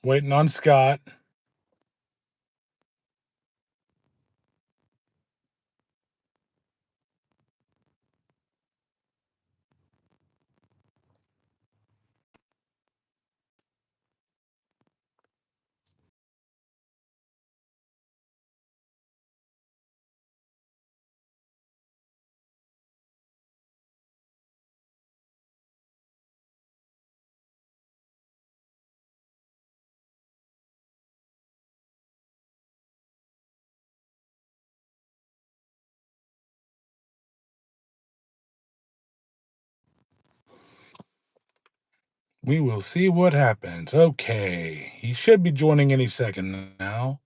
Waiting on Scott. We will see what happens. Okay. He should be joining any second now.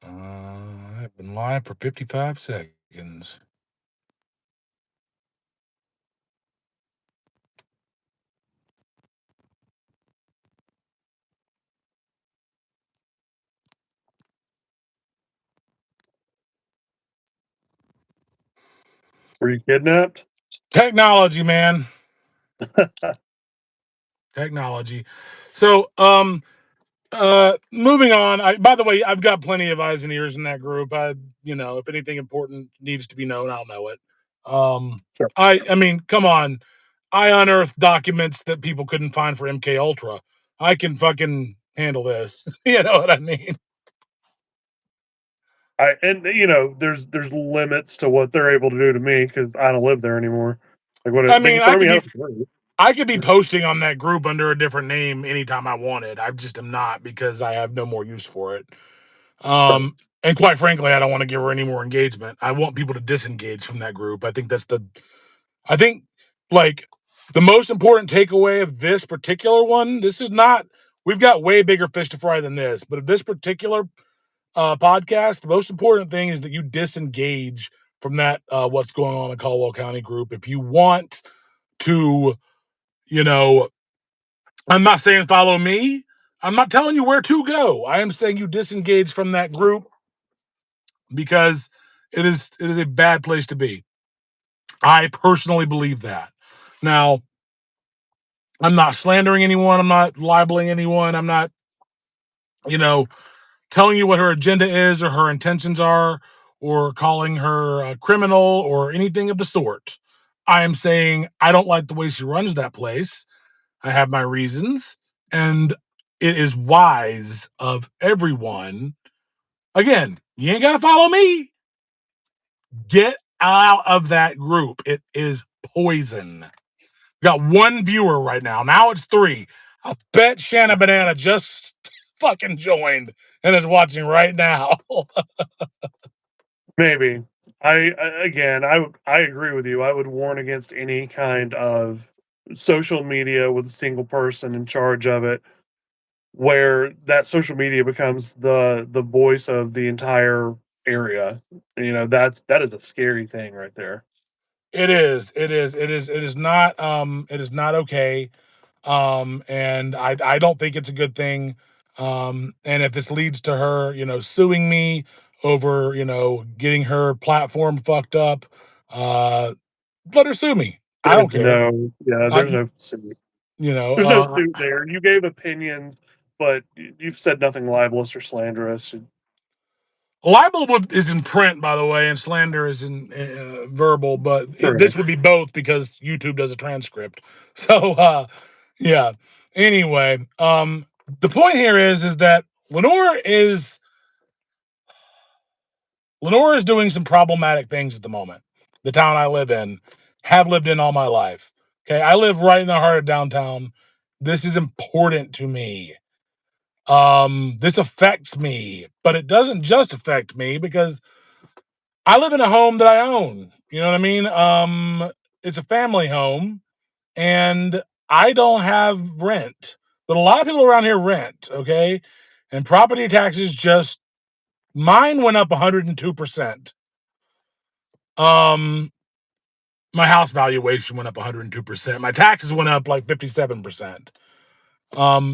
I've been live for 55 seconds. Were you kidnapped? Technology, man. Technology. So, moving on. By the way, I've got plenty of eyes and ears in that group. If anything important needs to be known, I'll know it. Sure. I mean, come on. I unearthed documents that people couldn't find for MK Ultra. I can fucking handle this. You know what I mean? There's limits to what they're able to do to me because I don't live there anymore. Like, I what they mean, can throw me out of the group. I could be posting on that group under a different name anytime I wanted. I just am not because I have no more use for it. Right. And quite frankly, I don't want to give her any more engagement. I want people to disengage from that group. I think like the most important takeaway of this particular one, this is not, we've got way bigger fish to fry than this, but of this particular podcast, the most important thing is that you disengage from that, what's going on in Caldwell County group. If you want to, you know, I'm not saying follow me. I'm not telling you where to go. I am saying you disengage from that group because it is a bad place to be. I personally believe that. Now, I'm not slandering anyone. I'm not libeling anyone. I'm not, you know, telling you what her agenda is or her intentions are or calling her a criminal or anything of the sort. I am saying I don't like the way she runs that place. I have my reasons. And it is wise of everyone. Again, you ain't got to follow me. Get out of that group. It is poison. Got one viewer right now. Now it's three. I bet Shanna Banana just fucking joined and is watching right now. Maybe. I agree with you. I would warn against any kind of social media with a single person in charge of it, where that social media becomes the voice of the entire area. That is a scary thing right there. It is. It is. It is. It is not. It is not okay. And I don't think it's a good thing. And if this leads to her, suing me over, getting her platform fucked up, uh, let her sue me. I don't There's care. no yeah, Uh, there's no suit. you know, There's no uh, suit there. You gave opinions, but you've said nothing libelous or slanderous. Libel is in print, by the way, and slander is in verbal, but this would Correct. be both because YouTube does a transcript. So, yeah. Anyway, the point here is that Lenore is doing some problematic things at the moment. The town I live in, have lived in all my life. Okay, I live right in the heart of downtown. This is important to me. This affects me, but it doesn't just affect me because I live in a home that I own. You know what I mean? It's a family home, and I don't have rent, but a lot of people around here rent. Okay, and property taxes just mine went up 102%. Um, my house valuation went up 102%. My taxes went up like 57%.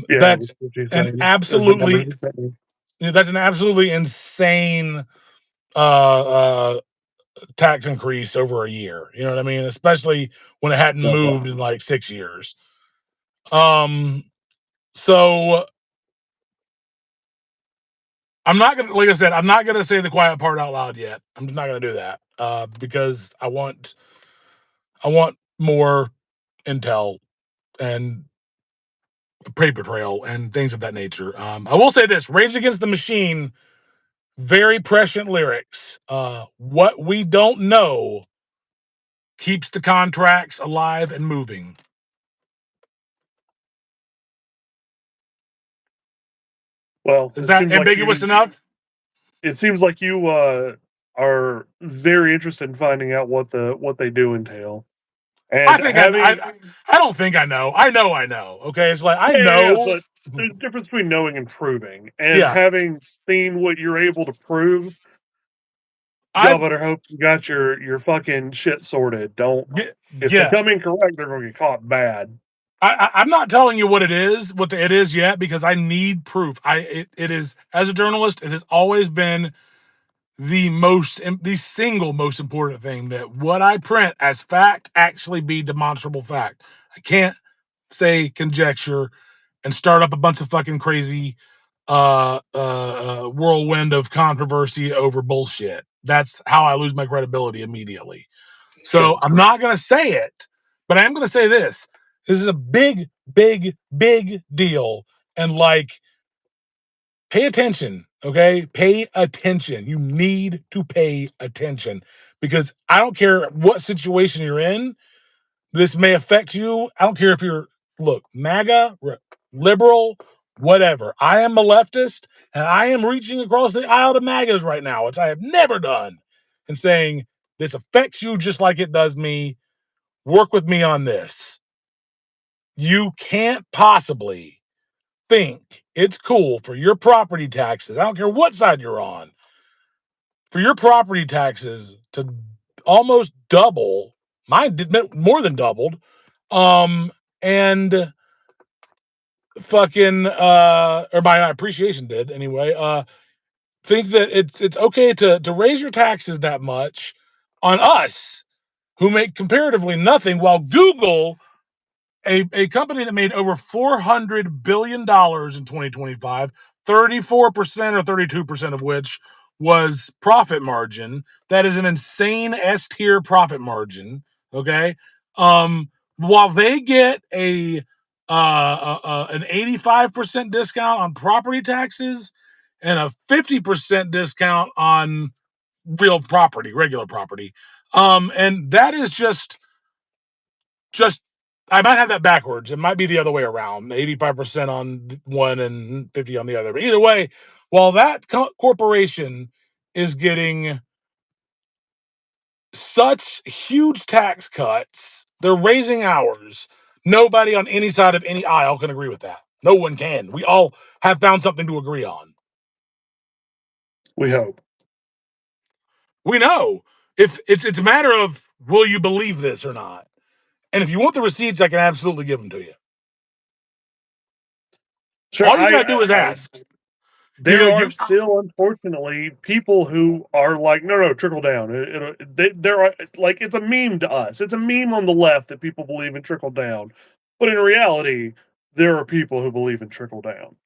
Yeah, That's what you an saying is the numbers absolutely you're saying. that's an absolutely insane uh uh tax increase over a year. You know what I mean? Especially when it hadn't Yeah. moved in like 6 years. Um, so I'm not gonna, like I said, I'm not gonna say the quiet part out loud yet. I'm just not gonna do that because I want more intel and paper trail and things of that nature. I will say this: Rage Against the Machine, very prescient lyrics. What we don't know keeps the contracts alive and moving. Well, Is it that seems like ambiguous enough? it seems like you are very interested in finding out what they do entail. I And think having I don't think I know. I know. Okay, it's like I yeah, know. but there's a difference between knowing and proving. And Yeah, having seen what you're able to prove, y'all I better hope you got your fucking shit sorted. Don't if they yeah. come incorrect, they're gonna get caught bad. I'm not telling you what it is, it is yet, because I need proof. It is, as a journalist, it has always been the single most important thing that what I print as fact actually be demonstrable fact. I can't say conjecture and start up a bunch of fucking crazy whirlwind of controversy over bullshit. That's how I lose my credibility immediately. So Sure. I'm not going to say it, but I am going to say this. This is a big, big, big deal. And like, pay attention, okay? Pay attention. You need to pay attention because I don't care what situation you're in, this may affect you. I don't care if you're, look, MAGA, liberal, whatever. I am a leftist and I am reaching across the aisle to MAGAs right now, which I have never done, and saying, this affects you just like it does me. Work with me on this. You can't possibly think it's cool for your property taxes. I don't care what side you're on, for your property taxes to almost double. Mine did more than doubled. And fucking or my appreciation did anyway. Think that it's okay to raise your taxes that much on us who make comparatively nothing, while Google, a company that made over $400 billion in 2025, 34% or 32% of which was profit margin. That is an insane S tier profit margin. Okay. While they get an 85% discount on property taxes and a 50% discount on real property, regular property. And that is just I might have that backwards. It might be the other way around. 85% on one and 50 on the other. But either way, while that corporation is getting such huge tax cuts, they're raising ours. Nobody on any side of any aisle can agree with that. No one can. We all have found something to agree on. We hope. We know. If it's a matter of, will you believe this or not? And if you want the receipts, I can absolutely give them to you. Sure, All you gotta do is ask. There You are still, unfortunately, people who are like, no, trickle down. There are like it's a meme to us. It's a meme on the left that people believe in trickle down, but in reality, there are people who believe in trickle down.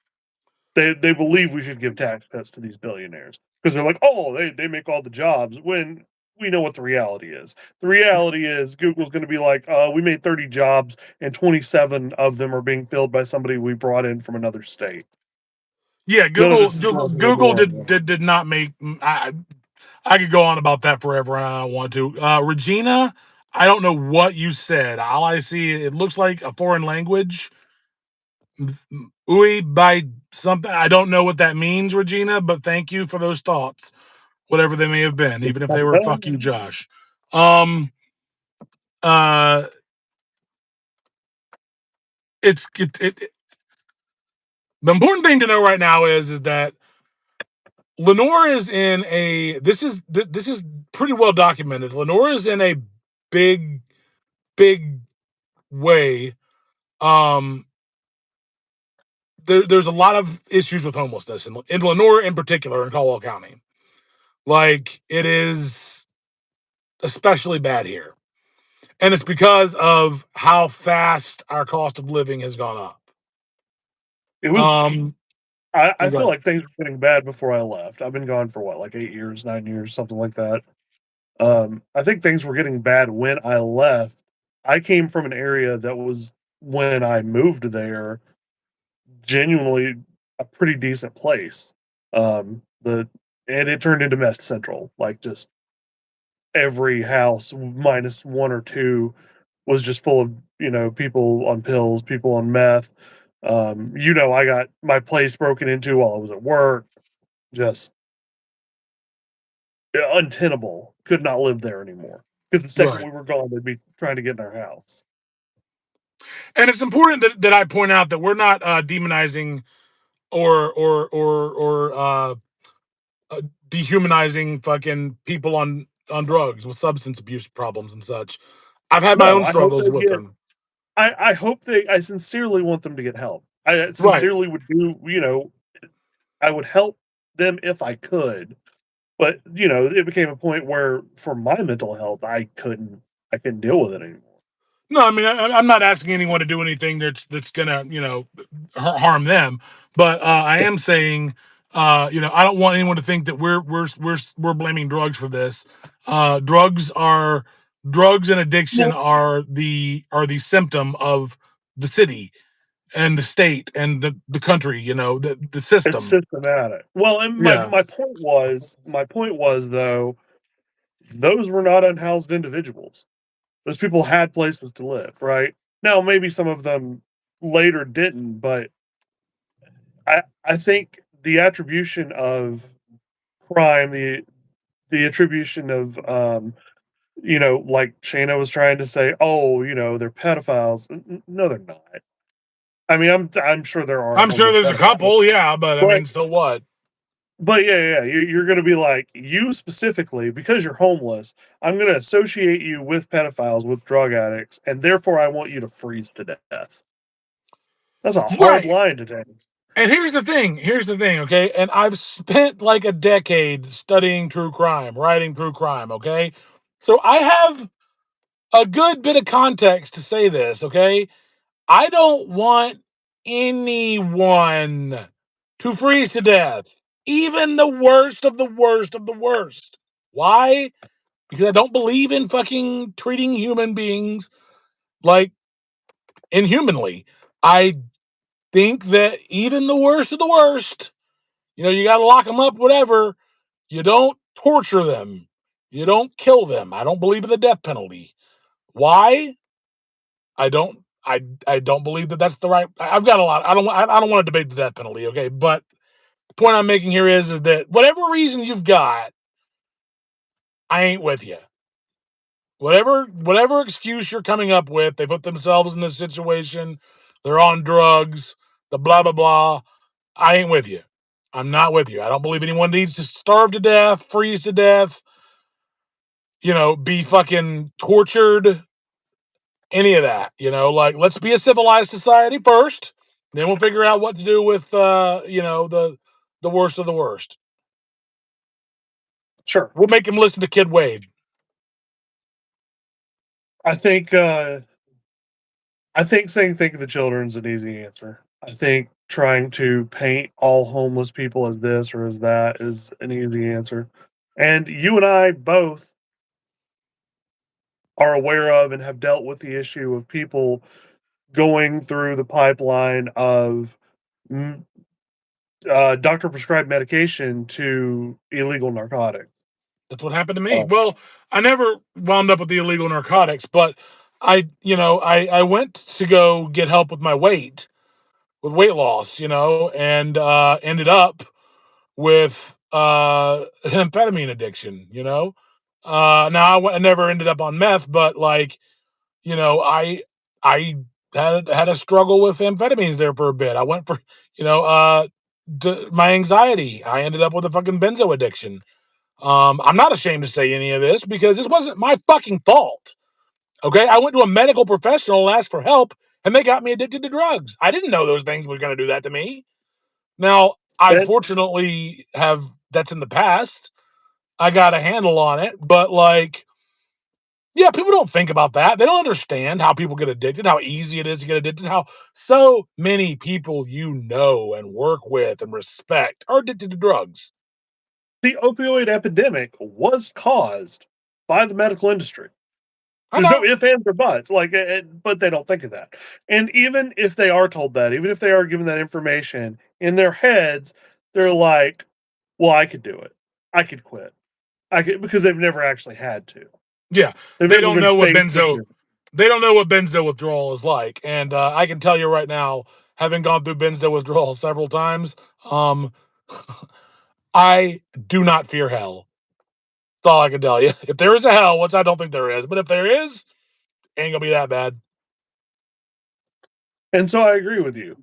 They believe we should give tax cuts to these billionaires because they're like, oh, they make all the jobs. When we know what the reality is. The reality is Google's going to be like, we made 30 jobs and 27 of them are being filled by somebody we brought in from another state. Yeah, None of Google this is Google did not make. I could go on about that forever, and I don't want to. Regina, I don't know what you said. All I see, it looks like a foreign language. Ui by something. I don't know what that means, Regina, but thank you for those thoughts, whatever they may have been, even if they were fuck you, Josh. It's the important thing to know right now is that Lenore is in a this is pretty well documented. Lenore is in a big way. There's a lot of issues with homelessness in Lenore in particular in Caldwell County. Like, it is especially bad here. And it's because of how fast our cost of living has gone up. It was I Go feel ahead. like things were getting bad before I left. I've been gone for what, like 8 years, 9 years, something like that. I think things were getting bad when I left. I came from an area that was, when I moved there, genuinely a pretty decent place. The and it turned into meth central. Like, just every house minus one or two was just full of, people on pills, people on meth. I got my place broken into while I was at work. Just untenable. Could not live there anymore. Because the second Right. we were gone, they'd be trying to get in our house. And it's important that I point out that we're not demonizing or dehumanizing fucking people on drugs with substance abuse problems and such. I've had my No, own I hope struggles they with get. them. I hope I sincerely want them to get help. I Right. sincerely would do. I would help them if I could, but it became a point where, for my mental health, I couldn't deal with it anymore. No, I mean I'm not asking anyone to do anything that's gonna harm them, but I am saying I don't want anyone to think that we're blaming drugs for this. Drugs and addiction Well, are the symptom of the city and the state and the country. The it's system. systematic. Well, and my Yeah, my point was though, those were not unhoused individuals. Those people had places to live, right? Now, maybe some of them later didn't, but I think the attribution of crime, the attribution of, like Shayna was trying to say, oh, they're pedophiles. No, they're not. I mean, I'm sure there are I'm sure homeless there's a pedophiles, couple. Yeah, but I but mean, so what? yeah, you're going to be like, you specifically, because you're homeless. I'm going to associate you with pedophiles, with drug addicts, and therefore I want you to freeze to death. That's a hard Right. line to take. And here's the thing. Here's the thing. Okay. And I've spent like a decade studying true crime, writing true crime. Okay. So I have a good bit of context to say this. Okay. I don't want anyone to freeze to death, even the worst of the worst of the worst. Why? Because I don't believe in fucking treating human beings like inhumanly. I think that even the worst of the worst, you got to lock them up, whatever. You don't torture them. You don't kill them. I don't believe in the death penalty. Why? I don't. I don't believe that that's the right. I've got a lot. I don't want to debate the death penalty. Okay, but the point I'm making here is that whatever reason you've got, I ain't with you. Whatever excuse you're coming up with, they put themselves in this situation. They're on drugs. The blah blah blah. I ain't with you. I'm not with you. I don't believe anyone needs to starve to death, freeze to death, be fucking tortured, any of that. Like, let's be a civilized society first, then we'll figure out what to do with the worst of the worst. Sure. We'll make him listen to Kid Wade. I think uh I think saying "think of the children" is an easy answer. I think trying to paint all homeless people as this or as that is an easy answer. And you and I both are aware of and have dealt with the issue of people going through the pipeline of mm, doctor prescribed medication to illegal narcotics. That's what happened to me. Uh, Well, I never wound up with the illegal narcotics, but I went to go get help with my with weight loss, and ended up with an amphetamine addiction. Now I never ended up on meth, but like, I had a struggle with amphetamines there for a bit. I went for you know my anxiety. I ended up with a fucking benzo addiction. I'm not ashamed to say any of this because this wasn't my fucking fault. Okay, I went to a medical professional and asked for help, and they got me addicted to drugs. I didn't know those things were going to do that to me. Now, I and fortunately have that's in the past. I got a handle on it, but like, Yeah, people don't think about that. They don't understand how people get addicted, how easy it is to get addicted, how so many people you know and work with and respect are addicted to drugs. The opioid epidemic was caused by the medical industry. I There's no know. ifs, ands, or buts. But they don't think of that. And even if they are told that, even if they are given that information in their heads, they're like, "Well, I could do it. I could quit. I could," because they've never actually had to. Yeah, They've they never don't been know what faced with benzo it. they don't know what benzo withdrawal is like, and, I can tell you right now, having gone through benzo withdrawal several times, um, I do not fear hell. That's all I can tell you. If there is a hell, which I don't think there is, but if there is, ain't gonna be that bad. And so I agree with you.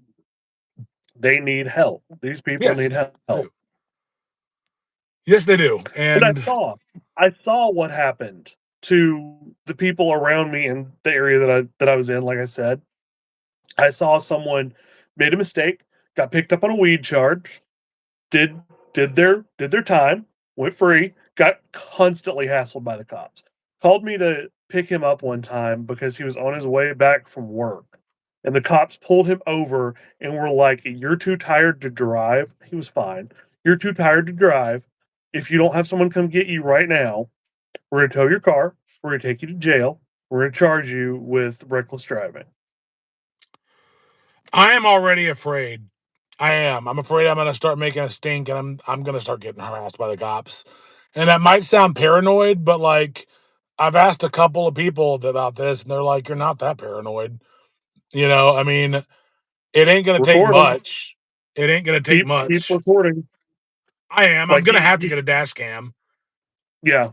They need help. These people need Yes, they help. do. Yes, they do, And and I saw what happened to the people around me in the area that I was in, like I said. I saw someone made a mistake, got picked up on a weed charge, did did their time, went free, got constantly hassled by the cops. Called me to pick him up one time because he was on his way back from work. And the cops pulled him over and were like, "You're too tired to drive." He was fine. "You're too tired to drive. If you don't have someone come get you right now, we're gonna tow your car, we're gonna take you to jail, we're gonna charge you with reckless driving." I am already afraid. I am. I'm afraid I'm gonna start making a stink, and I'm gonna start getting harassed by the cops. And that might sound paranoid, but like I've asked a couple of people about this, and they're like, "You're not that paranoid." I mean, it ain't gonna take Record them. much. It ain't gonna take Keep much. recording. I am. I'm Like gonna you, have to you get a dash cam. yeah.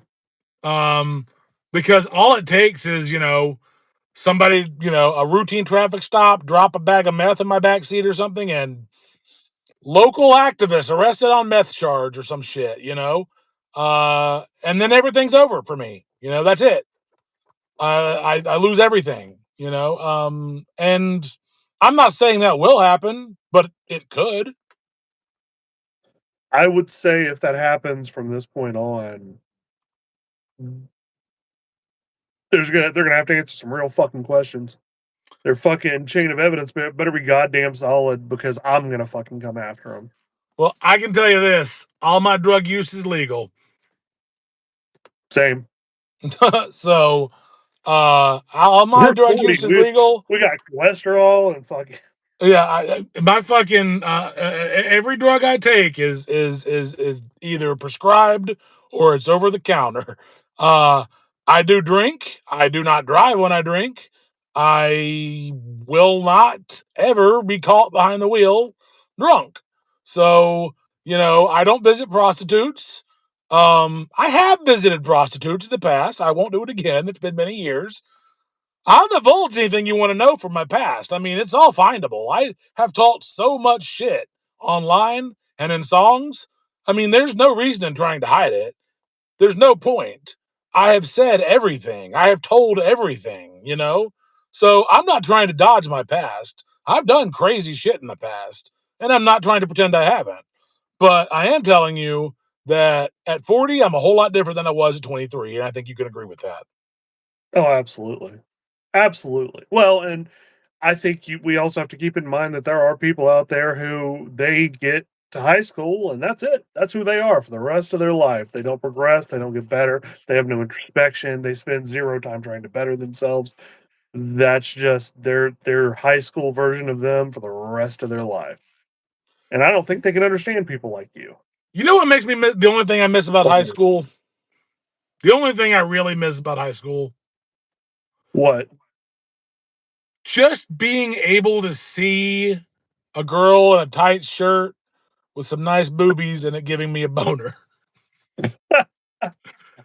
Um, because all it takes is, somebody, a routine traffic stop, drop a bag of meth in my back seat or something, and local activists arrested on meth charge or some shit, and then everything's over for me. That's it. I lose everything, and I'm not saying that will happen, but it could. I would say if that happens from this point on, they're gonna have to answer some real fucking questions. Their fucking chain of evidence better be goddamn solid because I'm gonna fucking come after them. Well, I can tell you this: all my drug use is legal. Same. So, all my We're drug 40. use is legal. We got cholesterol and fucking Yeah, my fucking every drug I take is either prescribed or it's over the counter. Uh, I do drink. I do not drive when I drink. I will not ever be caught behind the wheel drunk. So, I don't visit prostitutes. I have visited prostitutes in the past. I won't do it again. It's been many years. I'll divulge anything you want to know from my past. I mean, it's all findable. I have taught so much shit online and in songs. I mean, there's no reason in trying to hide it. There's no point. I have said everything. I have told everything. So I'm not trying to dodge my past. I've done crazy shit in the past, and I'm not trying to pretend I haven't. But I am telling you that at 40, I'm a whole lot different than I was at 23, and I think you can agree with that. oh, absolutely. Absolutely. Well, and I think we also have to keep in mind that there are people out there who they get to high school and that's it. That's who they are for the rest of their life. They don't progress, they don't get better, they have no introspection, they spend zero time trying to better themselves. That's just their high school version of them for the rest of their life. And I don't think they can understand people like you. You know what makes me miss the only thing I miss about high What? school? The only thing I really miss about high school, What? just being able to see a girl in a tight shirt with some nice boobies and it giving me a boner.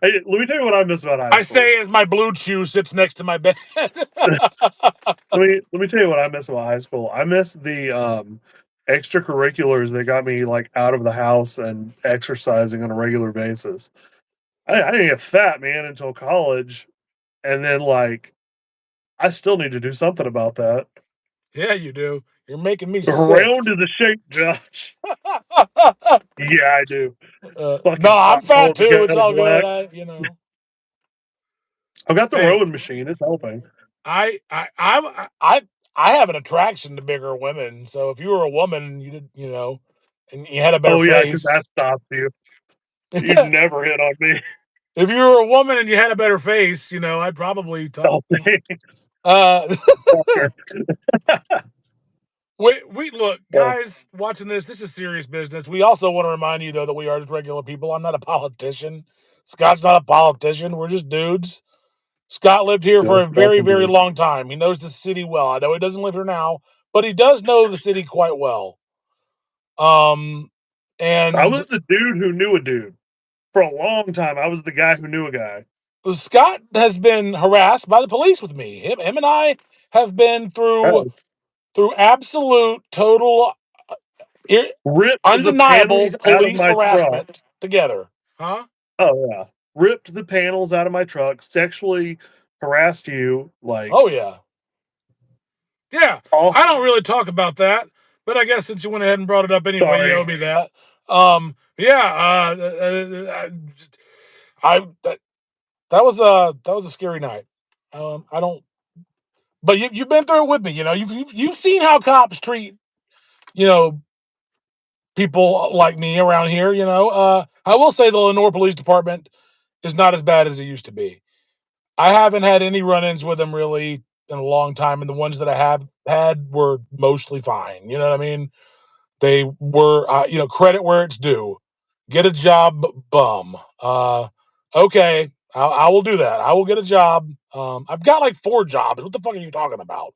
Hey, let me tell you what I miss about high I school. say as my blue chew sits next to my bed. Let me tell you what I miss about high school. I miss the extracurriculars that got me like out of the house and exercising on a regular basis. I didn't get fat, man, until college, and then like I still need to do something about that. Yeah, you do. You're making me sick. Round is the shape, Josh. Yeah, I do. No, Fucking I'm cock fat pulling too. together It's all good. black. I've got the Hey, rowing machine. It's helping. I have an attraction to bigger women. So if you were a woman and you did, and you had a better Oh yeah, because face, that stops you. You'd if never hit on me. you were a woman and you had a better face, I'd probably talk. Oh, thanks. Uh, Fucker. we look, Oh, guys, watching this. This is serious business. We also want to remind you though that we are just regular people. I'm not a politician. Scott's not a politician. We're just dudes. Scott lived here for just a very, fucking very dude. long time. He knows the city well. I know he doesn't live here now, but he does know the city quite well. Um, I and was the dude who knew a dude. For a long time, I was the guy who knew a guy. Scott has been harassed by the police with me. Him and I have been through Oh, absolute, total, ir- ripped the undeniable panels out of police my truck. harassment together. Huh? Oh yeah, ripped the panels out of my truck. Sexually harassed you. Oh Like, yeah, yeah. oh, I don't really talk about that, but I guess since you went ahead and brought it up anyway, you sorry. owe me that. Yeah. That was a scary night. I don't, but you've been through it with me. You've seen how cops treat you know people like me around here. I will say the Lenore Police Department is not as bad as it used to be. I haven't had any run-ins with them really in a long time, and the ones that I have had were mostly fine. You know what I mean? They were, credit where it's due. Get a job, bum. Okay, I will do that. I will get a job. I've got like 4 jobs. What the fuck are you talking about?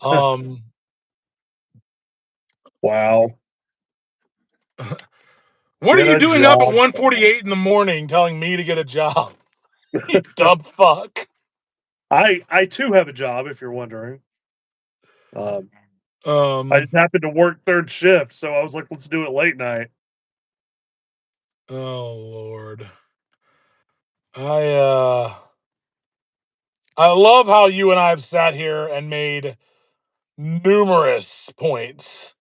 Um, Wow. what are Get you a doing up at job. 1:48 in the morning telling me to get a job? You dumb fuck. I too have a job. If you're wondering, um, I Um, just happened to work third shift, so I was like, let's do it late night. oh Lord. I uh I love how you and I have sat here and made numerous points.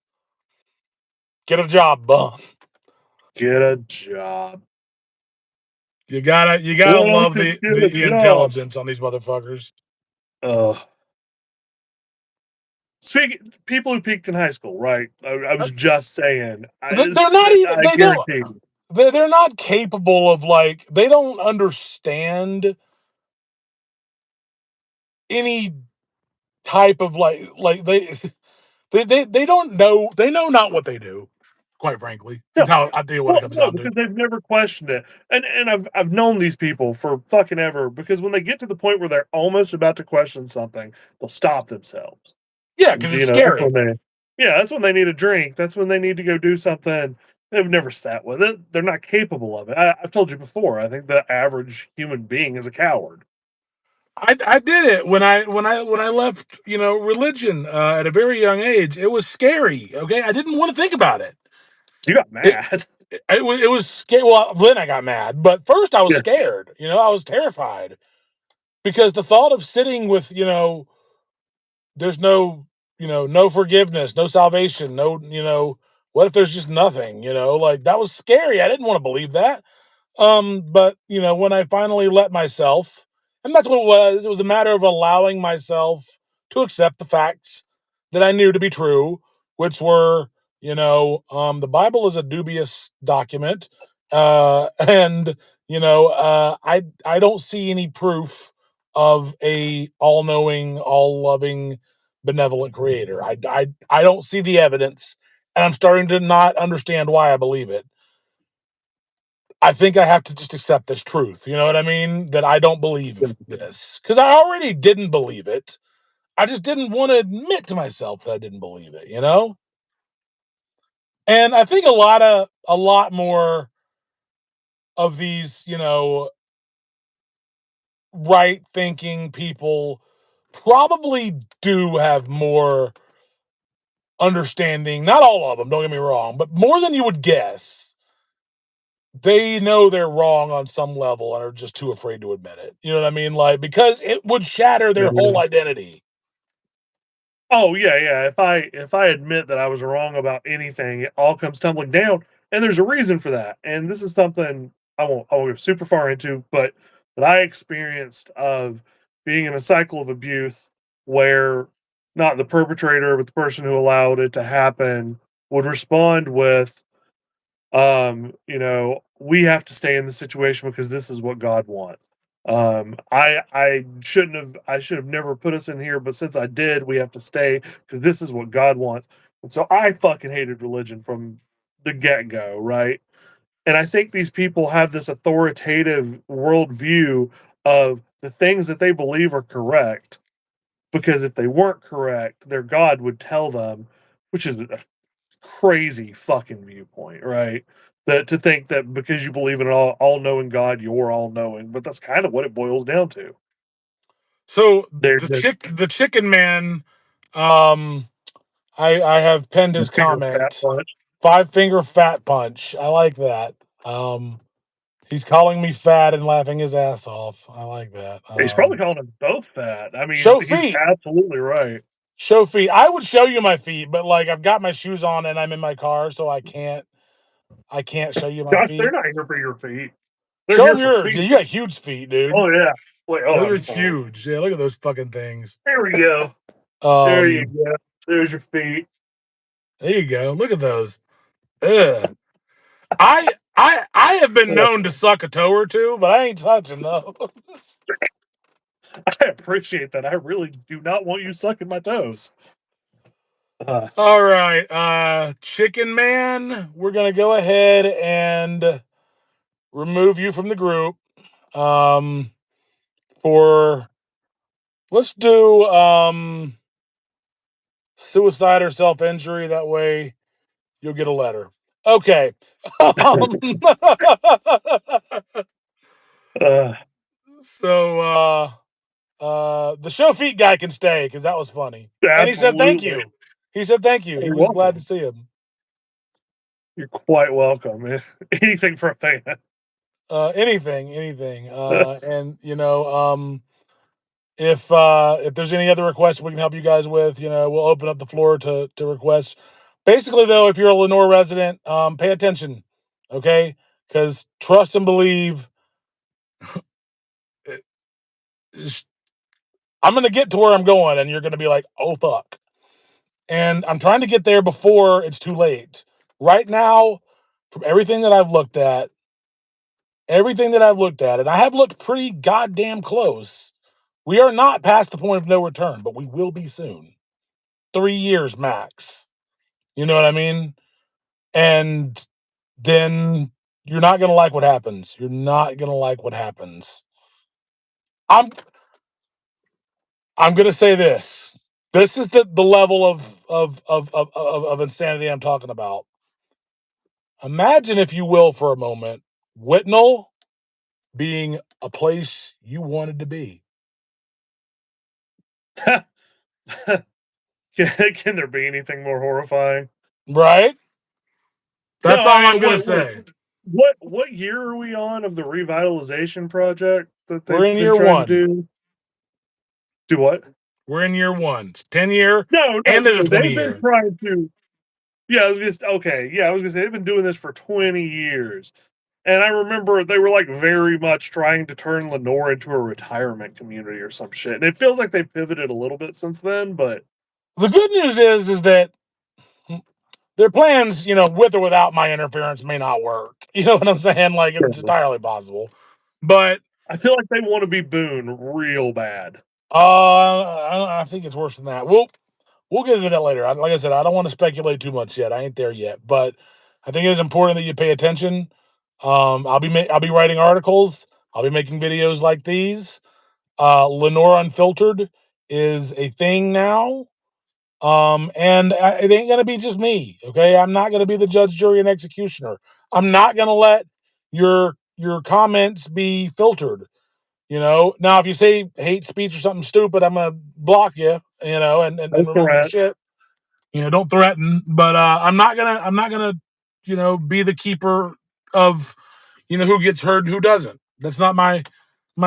Get a job, bum. Get a job. You gotta Let love us the, get the a the job. intelligence on these motherfuckers. Ugh. Speaking people who peaked in high school, right? I Uh, was just saying, They're not even I they don't guarantee you. they're not capable of like they don't understand any type of like they don't know they know not what they do, quite frankly, is No, how I think what it well, comes no, down to. because they've never questioned it, and I've known these people for fucking ever. Because when they get to the point where they're almost about to question something, they'll stop themselves. Yeah, because it's You know, that's scary. when yeah, that's when they need a drink. That's when they need to go do something. They've never sat with it. They're not capable of it. I've told you before. I think the average human being is a coward. I did it when I left, religion at a very young age. It was scary. Okay, I didn't want to think about it. You got It mad. it was scary. Well, then I got mad, but first I was Yeah. scared. I was terrified because the thought of sitting with there's no forgiveness, no salvation, no what if there's just nothing? Like that was scary. I didn't want to believe that. But when I finally let myself, and that's what it was a matter of allowing myself to accept the facts that I knew to be true, which were, the Bible is a dubious document. And I don't see any proof of a all-knowing, all-loving, benevolent creator. I don't see the evidence, and I'm starting to not understand why I believe it. I think I have to just accept this truth. You know what I mean? That I don't believe this because I already didn't believe it. I just didn't want to admit to myself that I didn't believe it. And I think a lot more of these, right thinking people probably do have more understanding. Not all of them, don't get me wrong, but more than you would guess. They know they're wrong on some level and are just too afraid to admit it. You know what I mean? Like, because it would shatter their Yeah. whole identity. Oh yeah, yeah. If I admit that I was wrong about anything, it all comes tumbling down, and there's a reason for that. And this is something I won't go super far into, but that I experienced of being in a cycle of abuse where not the perpetrator, but the person who allowed it to happen would respond with, we have to stay in the situation because this is what God wants. I should have never put us in here, but since I did, we have to stay because this is what God wants. And so I fucking hated religion from the get go, right? And I think these people have this authoritative worldview of the things that they believe are correct, because if they weren't correct, their God would tell them, which is a crazy fucking viewpoint, right? That to think that because you believe in an all knowing God, you're all knowing, but that's kind of what it boils down to. So They're just the chicken man, um, I have penned his finger fat comment. punch. 5 finger fat punch. I like that. He's calling me fat and laughing his ass off. I like that. He's probably calling us both fat. I mean, Show he's feet. absolutely right. Show feet. I would show you my feet, but like I've got my shoes on and I'm in my car, so I can't show you my Gosh, they're feet. not here for your feet. They're Show here them for yours. Yeah, feet. you got huge feet, dude. Oh yeah. Wait, hold Those on. are huge. Yeah, look at those fucking things. There we go. There you Um, go. There's your feet. there you go. Look at those. Ugh. I have been known to suck a toe or two, but I ain't touching those. I appreciate that. I really do not want you sucking my toes. All right, Chicken Man, we're gonna go ahead and remove you from the group. Um, for let's do suicide or self injury. That way, you'll get a letter. Okay. uh, So the show feet guy can stay because that was funny. And he said thank absolutely. you. He said thank you. He You're was glad to welcome. see him. You're quite welcome. Anything for a fan. Anything. And if there's any other requests we can help you guys with, we'll open up the floor to requests. Basically, though, if you're a Lenore resident, pay attention, okay? Because trust and believe. I'm gonna get to where I'm going, and you're gonna be like, "Oh fuck!" And I'm trying to get there before it's too late. Right now, from everything that I've looked at, and I have looked pretty goddamn close. We are not past the point of no return, but we will be soon. 3 years max. You know what I mean? And then you're not gonna like what happens. You're not gonna like what happens. I'm I'm gonna say this. This is the level of insanity I'm talking about. Imagine, if you will, for a moment, Whitnall being a place you wanted to be. Can there be anything more horrifying? Right? No, That's I all I'm mean, gonna say. what year are we on of the revitalization project that We're they've in been year trying to one. do? Do what? We're in year one. It's 10-year, No, no, and there's a they've been 20-year. trying to. Yeah, I was just okay. Yeah, I was gonna say they've been doing this for 20 years. And I remember they were like very much trying to turn Lenore into a retirement community or some shit. And it feels like they've pivoted a little bit since then, but The good news is that their plans, with or without my interference, may not work. You know what I'm saying? Like, it's entirely possible. But I feel like they want to be Boone real bad. I think it's worse than that. We'll get into that later. Like I said, I don't want to speculate too much yet. I ain't there yet, but I think it is important that you pay attention. I'll be writing articles. I'll be making videos like these. Lenore Unfiltered is a thing now. And it ain't gonna be just me. Okay, I'm not gonna be the judge, jury, and executioner. I'm not gonna let your comments be filtered. Now if you say hate speech or something stupid, I'm gonna block you. And No remove your threats. shit. Don't threaten. But I'm not gonna be the keeper of who gets heard and who doesn't. That's not my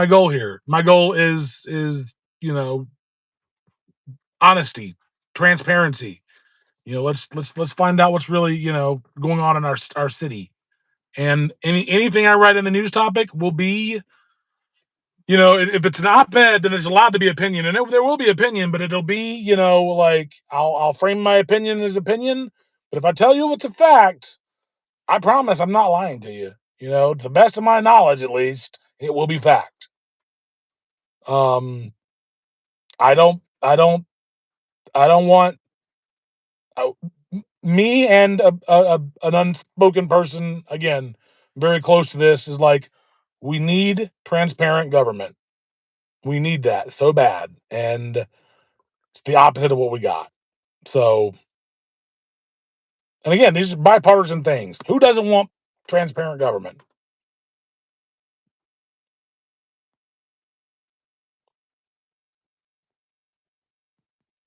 goal here. My goal is honesty, transparency. Let's find out what's really going on in our city. And anything I write in the news topic will be if it's an op-ed, then there's allowed to be opinion, and there will be opinion, but it'll be, like I'll frame my opinion as opinion. But if I tell you it's a fact, I promise I'm not lying to you. To the best of my knowledge, at least, it will be fact. Um, I don't want uh, me and an unspoken person again, very close to this is like, we need transparent government. We need that so bad, and it's the opposite of what we got. So, and again, these are bipartisan things. Who doesn't want transparent government?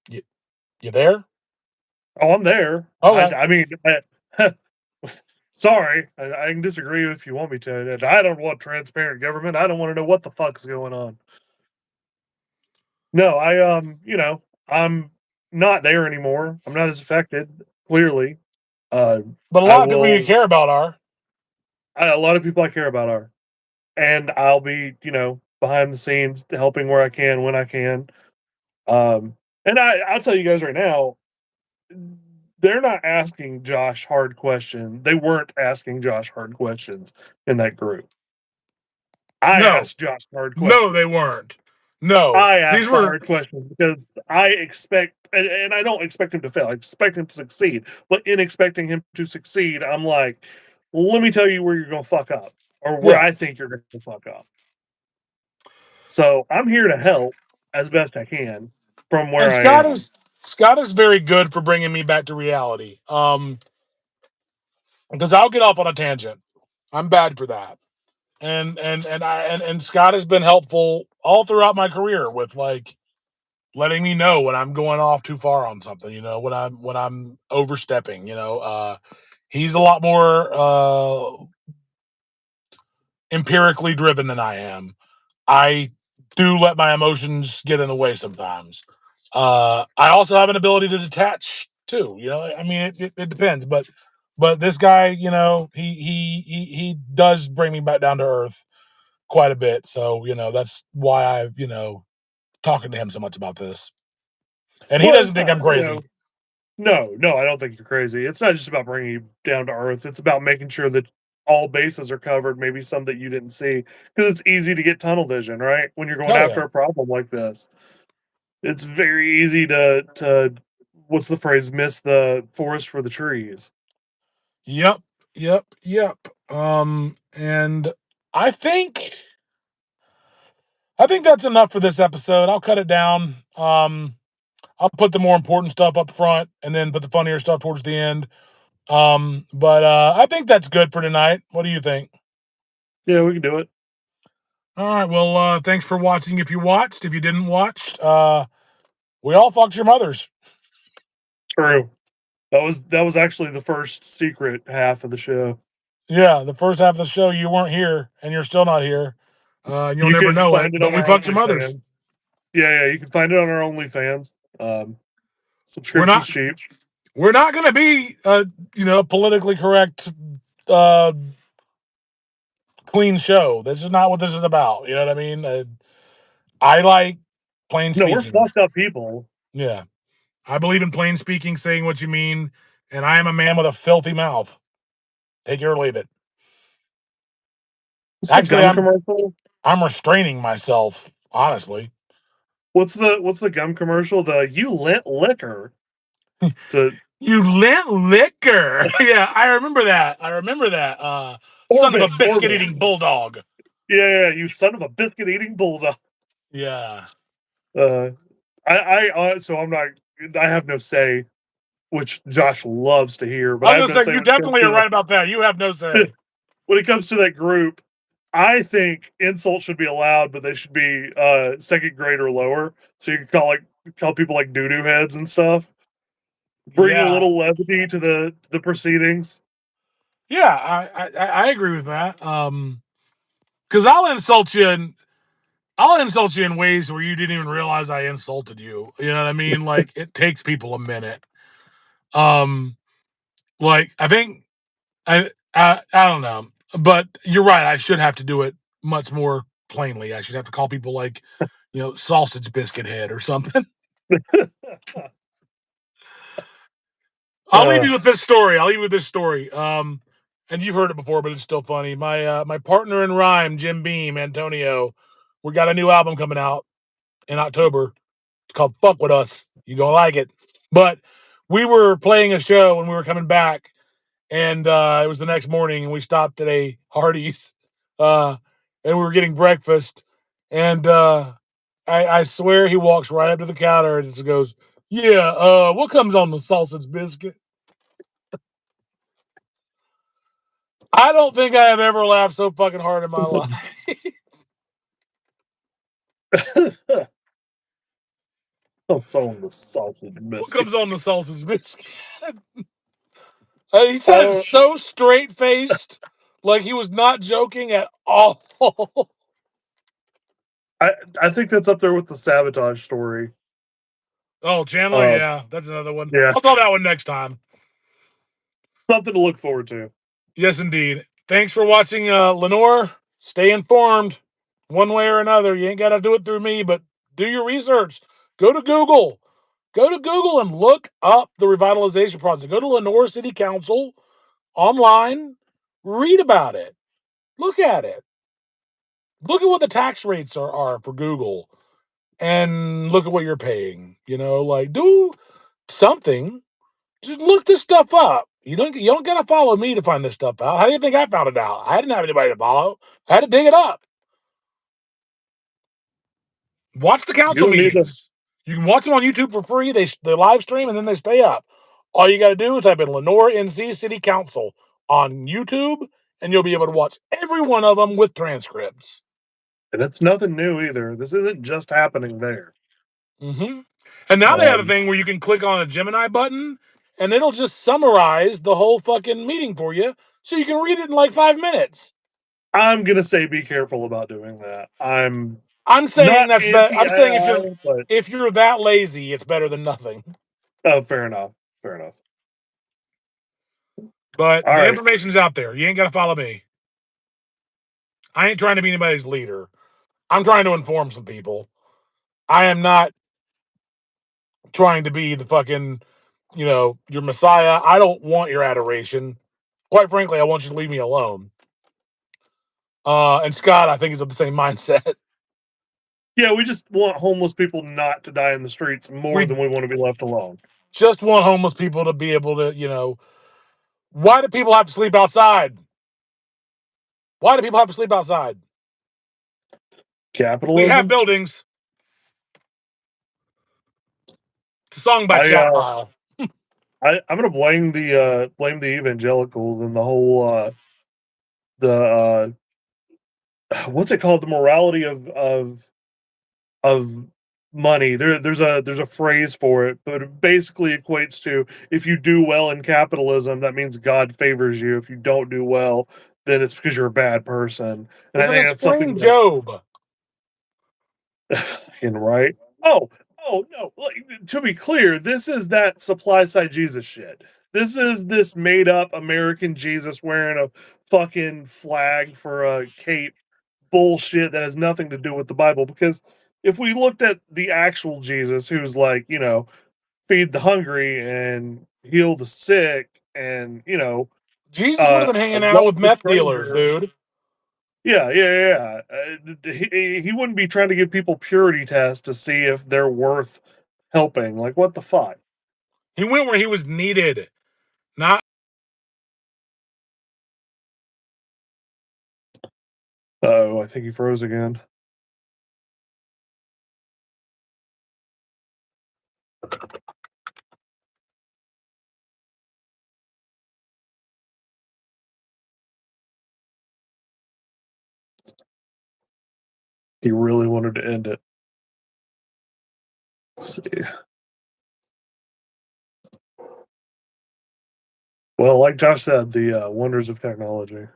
You, you there? Oh, I'm there. Okay. I mean, sorry, I can disagree if you want me to. I don't want transparent government. I don't want to know what the fuck's going on. No, I'm not there anymore. I'm not as affected. Clearly, But a I lot of people you will. care about are. A lot of people I care about are, and I'll be, behind the scenes helping where I can when I can. And I'll tell you guys right now, they're not asking Josh hard questions. They weren't asking Josh hard questions in that group. I No, asked Josh hard no, they questions. weren't. No, I these asked the were hard questions because I expect, and I don't expect him to fail. I expect him to succeed. But in expecting him to succeed, I'm like, let me tell you where you're going to fuck up, or where yeah. I think you're going to fuck up. So I'm here to help as best I can from where And I Scott am. is Scott is very good for bringing me back to reality. Because I'll get off on a tangent. I'm bad for that. And Scott has been helpful all throughout my career with like letting me know when I'm going off too far on something, when I'm overstepping, he's a lot more empirically driven than I am. I do let my emotions get in the way sometimes. I also have an ability to detach too. I mean, it depends, but this guy, he does bring me back down to earth quite a bit. So that's why I've talking to him so much about this, and he Well, doesn't it's think not, I'm crazy. no, I don't think you're crazy. It's not just about bringing you down to earth. It's about making sure that all bases are covered, maybe some that you didn't see, because it's easy to get tunnel vision, right? When you're going Hell after yeah. a problem like this, it's very easy to what's the phrase? Miss the forest for the trees. Yep. Yep. Yep. And I think I think that's enough for this episode. I'll cut it down. I'll put the more important stuff up front and then put the funnier stuff towards the end. But I think that's good for tonight. What do you think? Yeah, we can do it. All right. Well, thanks for watching. If you watched, if you didn't watch, we all fucked your mothers. True. That was actually the first secret half of the show. Yeah, the first half of the show, you weren't here, and you're still not here. You'll You never can know it, find it but on we our fucked your mothers. OnlyFans. Yeah, you can find it on our OnlyFans. We're Subscription's not. cheap. We're not going to be, politically correct, uh, clean show. This is not what this is about. You know what I mean? I like plain No, we're speaking. fucked up people. Yeah, I believe in plain speaking, saying what you mean, and I am a man with a filthy mouth. Take it or leave it. What's the Actually, gum I'm commercial? I'm restraining myself. Honestly, What's the gum commercial? The you lent liquor to you lent liquor. Yeah, I remember that. I remember that. Son of a Orbit, biscuit Orbit. eating bulldog. Yeah, you son of a biscuit eating bulldog. Yeah. Uh, so I'm not. I have no say, which Josh loves to hear, but I I have was no gonna say say you when it comes definitely are to right about that. You have no say. when it comes to that group. I think insults should be allowed, but they should be second grade or lower. So you can call people like doo doo heads and stuff. Bring a Yeah. little levity to the proceedings. Yeah, I agree with that. Because I'll insult you in ways where you didn't even realize I insulted you. You know what I mean? Like it takes people a minute. Um, like I think I don't know, but you're right. I should have to do it much more plainly. I should have to call people like, sausage biscuit head or something. I'll leave you with this story. And you've heard it before, but it's still funny. My partner in rhyme, Jim Beam, Antonio, we got a new album coming out in October. It's called "Fuck with Us." You gonna like it? But we were playing a show and we were coming back, and it was the next morning, and we stopped at a Hardee's, and we were getting breakfast, and I swear he walks right up to the counter and just goes, "Yeah, what comes on the sausage biscuit?" I don't think I have ever laughed so fucking hard in my life. Comes on the sausage What biscuit. comes on the sausage biscuit? He said it so straight faced, like he was not joking at all. I think that's up there with the sabotage story. Oh, Chandler, yeah, that's another one. Yeah. I'll tell that one next time. Something to look forward to. Yes, indeed. Thanks for watching, Lenore. Stay informed one way or another. You ain't got to do it through me, but do your research. Go to Google. Go to Google and look up the revitalization project. Go to Lenore City Council online. Read about it. Look at it. Look at what the tax rates are for Google, and look at what you're paying. Like, do something. Just look this stuff up. You don't gotta follow me to find this stuff out. How do you think I found it out? I didn't have anybody to follow. I had to dig it up. Watch the You council don't need to. meetings. You can watch them on YouTube for free. They live stream and then they stay up. All you got to do is type in Lenore NC City Council on YouTube, and you'll be able to watch every one of them with transcripts. And it's nothing new either. This isn't just happening there. Mm-hmm. And now they have a thing where you can click on a Gemini button, and it'll just summarize the whole fucking meeting for you, so you can read it in like 5 minutes. I'm gonna say be careful about doing that. I'm saying not that's better. I'm saying anti-AI, but if you're that lazy, it's better than nothing. oh, fair enough. Fair enough. But All the right. information's out there. You ain't got to follow me. I ain't trying to be anybody's leader. I'm trying to inform some people. I am not trying to be the fucking, your messiah. I don't want your adoration. Quite frankly, I want you to leave me alone. And Scott, I think, is of the same mindset. Yeah, we just want homeless people not to die in the streets more than we want to be left alone. Just want homeless people to be able to, why do people have to sleep outside? Why do people have to sleep outside? We have Capitalism. buildings. It's a song by Chat Pile. I'm gonna blame the evangelicals and the whole the what's it called, the morality of money. There's a phrase for it, but it basically equates to if you do well in capitalism, that means God favors you. If you don't do well, then it's because you're a bad person. And I think that's something that Job. right. Oh no. Like, to be clear, this is that supply side Jesus shit. This is this made up American Jesus wearing a fucking flag for a cape bullshit that has nothing to do with the Bible. Because if we looked at the actual Jesus, who's like, feed the hungry and heal the sick, and Jesus would have been hanging out love with the meth dealers, stranger. dude. Yeah. He wouldn't be trying to give people purity tests to see if they're worth helping. Like, what the fuck? He went where he was needed, not. Oh, I think he froze again. He really wanted to end it. Let's see. Well, like Josh said, the wonders of technology.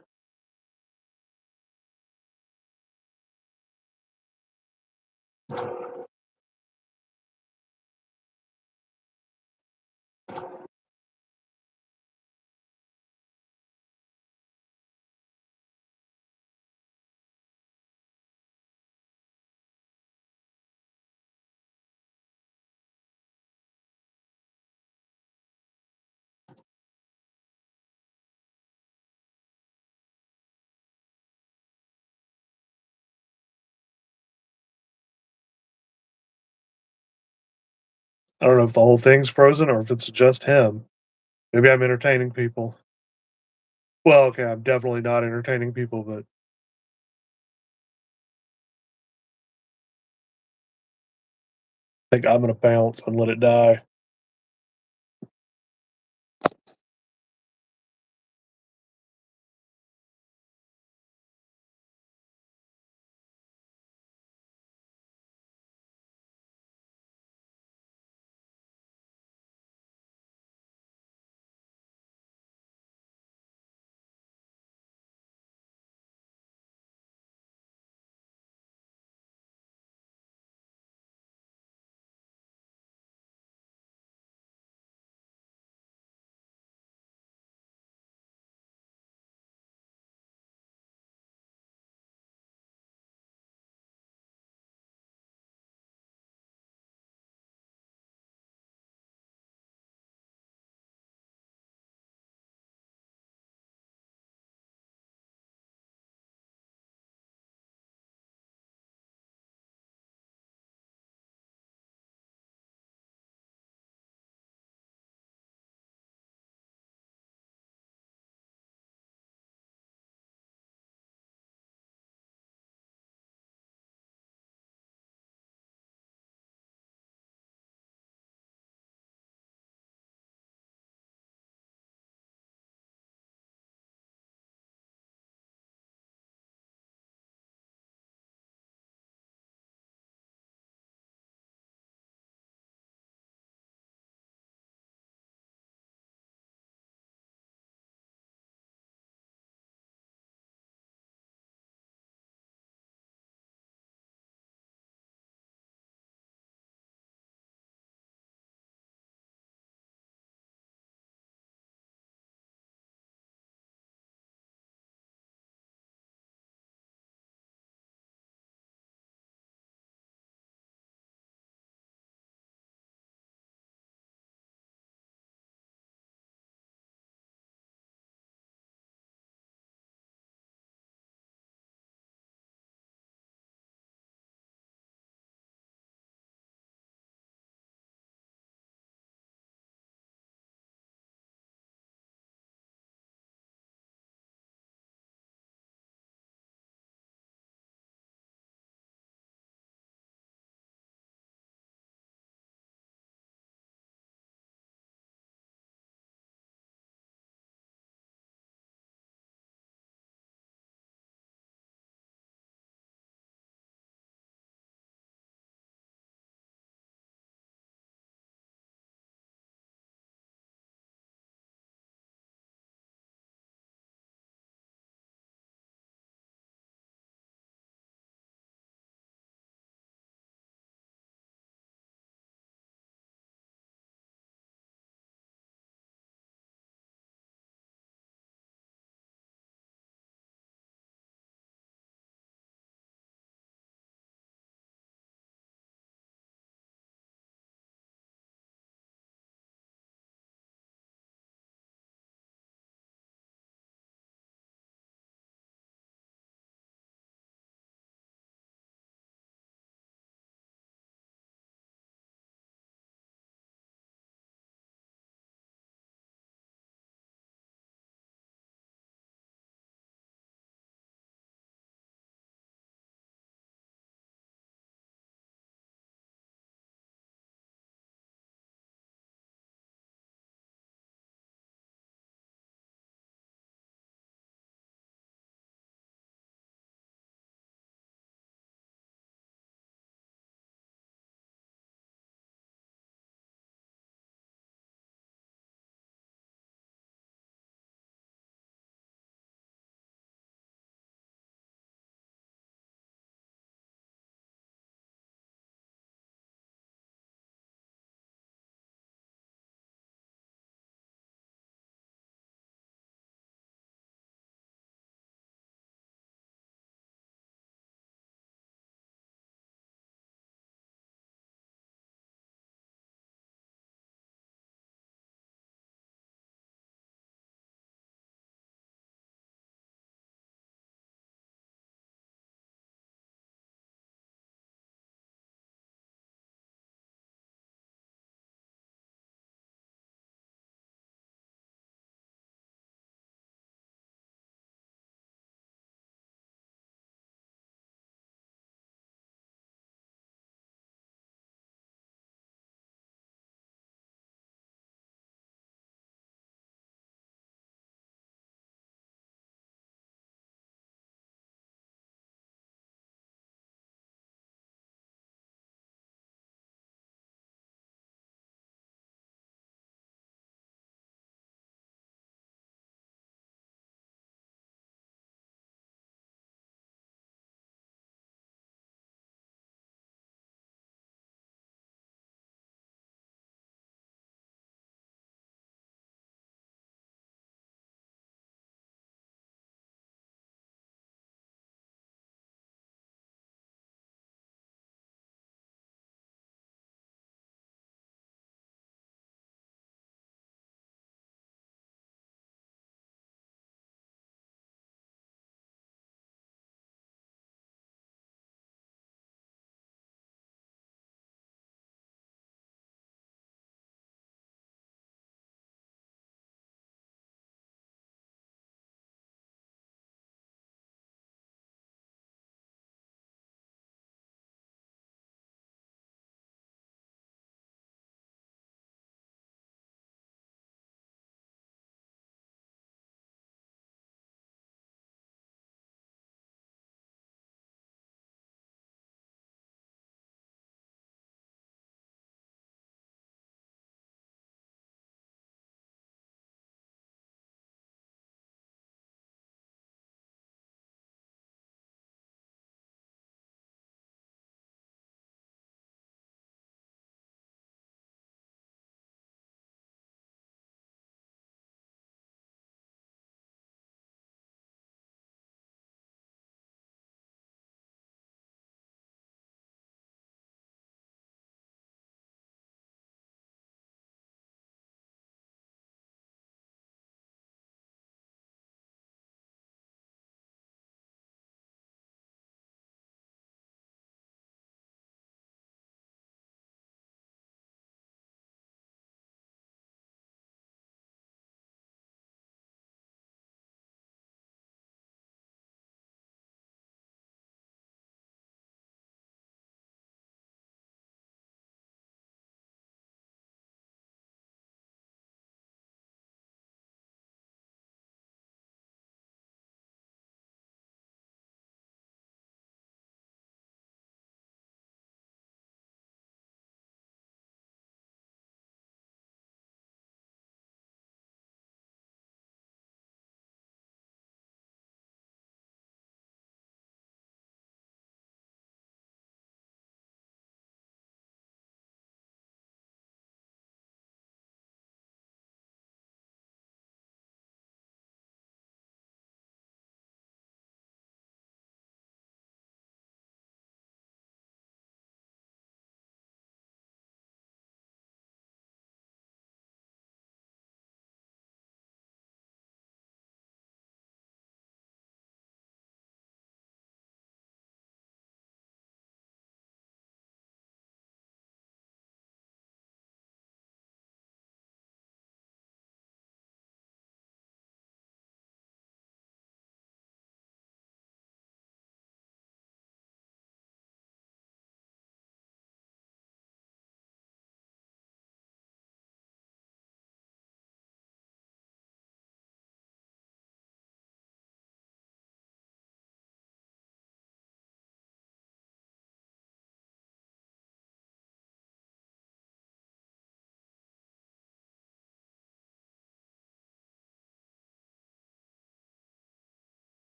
I don't know if the whole thing's frozen or if it's just him. Maybe I'm entertaining people. Well, okay, I'm definitely not entertaining people, but I think I'm gonna bounce and let it die.